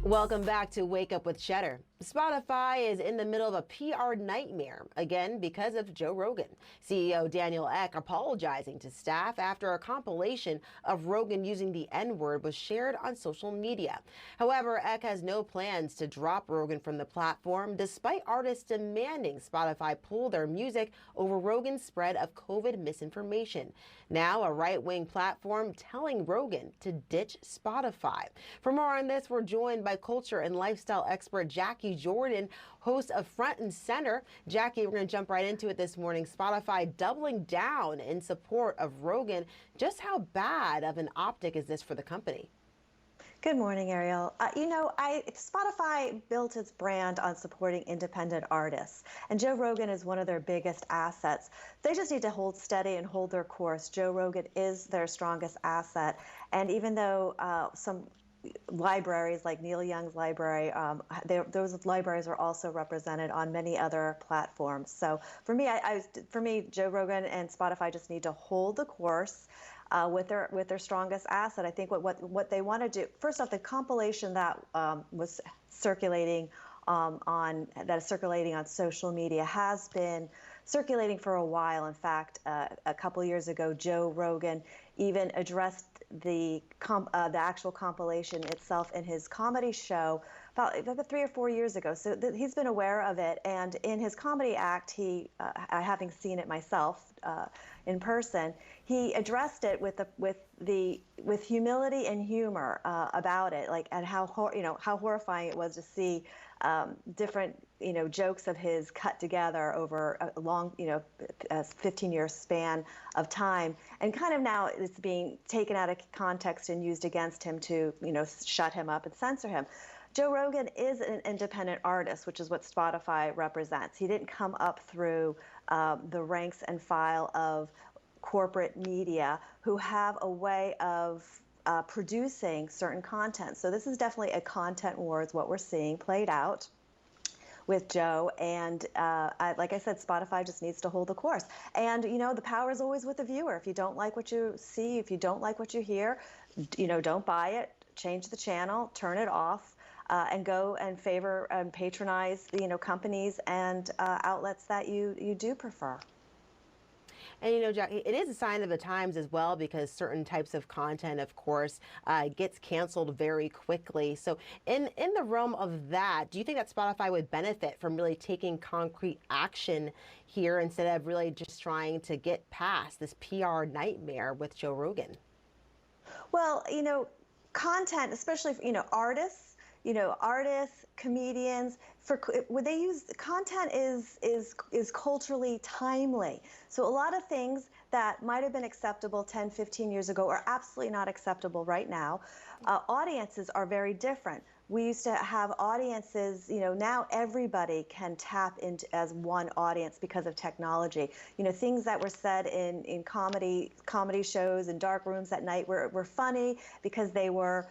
Welcome back to Wake Up with Cheddar. Spotify is in the middle of a PR nightmare, again because of Joe Rogan. CEO Daniel Ek apologizing to staff after a compilation of Rogan using the N-word was shared on social media. However, Ek has no plans to drop Rogan from the platform, despite artists demanding Spotify pull their music over Rogan's spread of COVID misinformation. Now, a right-wing platform telling Rogan to ditch Spotify. For more on this, we're joined by culture and lifestyle expert Jacquie Jordan, host of Front and Center. Jacquie, we're going to jump right into it this morning. Spotify doubling down in support of Rogan. Just how bad of an optic is this for the company? Good morning, Ariel. Spotify built its brand on supporting independent artists, and Joe Rogan is one of their biggest assets. They just need to hold steady and hold their course. Joe Rogan is their strongest asset, and even though some libraries like Neil Young's library, those libraries are also represented on many other platforms. So for me, Joe Rogan and Spotify just need to hold the course with their strongest asset. I think what they want to do, first off, the compilation that was circulating on social media has been circulating for a while. In fact, a couple years ago, Joe Rogan even addressed the actual compilation itself in his comedy show about 3 or 4 years ago. So he's been aware of it, and in his comedy act, having seen it myself in person, he addressed it with humility and humor about it, and how horrifying it was to see different jokes of his cut together over a long 15-year span of time, and kind of now it's being taken out of context and used against him to shut him up and censor him. Joe Rogan is an independent artist, which is what Spotify represents. He didn't come up through the ranks and file of corporate media who have a way of producing certain content. So this is definitely a content war, is what we're seeing played out with Joe. And like I said, Spotify just needs to hold the course. And, the power is always with the viewer. If you don't like what you see, if you don't like what you hear, don't buy it, change the channel, turn it off. And go and favor and patronize companies and outlets that you do prefer. And Jacquie, it is a sign of the times as well, because certain types of content, of course, gets canceled very quickly. So in the realm of that, do you think that Spotify would benefit from really taking concrete action here instead of really just trying to get past this PR nightmare with Joe Rogan? Well, content, especially artists, comedians, when they use content is culturally timely. So a lot of things that might have been acceptable 10, 15 years ago are absolutely not acceptable right now. Audiences are very different. We used to have audiences, now everybody can tap into as one audience because of technology. Things that were said in comedy shows and dark rooms at night were funny because they were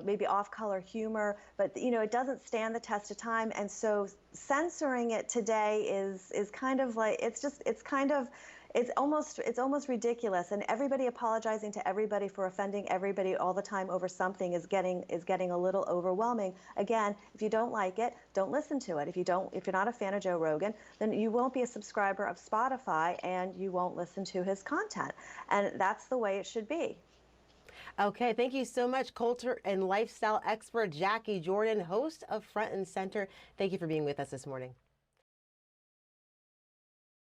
maybe off-color humor, but it doesn't stand the test of time, and so censoring it today is kind of like it's almost ridiculous, and everybody apologizing to everybody for offending everybody all the time over something is getting a little overwhelming. Again, if you don't like it, don't listen to it. If you're not a fan of Joe Rogan, then you won't be a subscriber of Spotify, and you won't listen to his content, and that's the way it should be. Okay, thank you so much, culture and lifestyle expert Jacquie Jordan, host of Front and Center. Thank you for being with us this morning.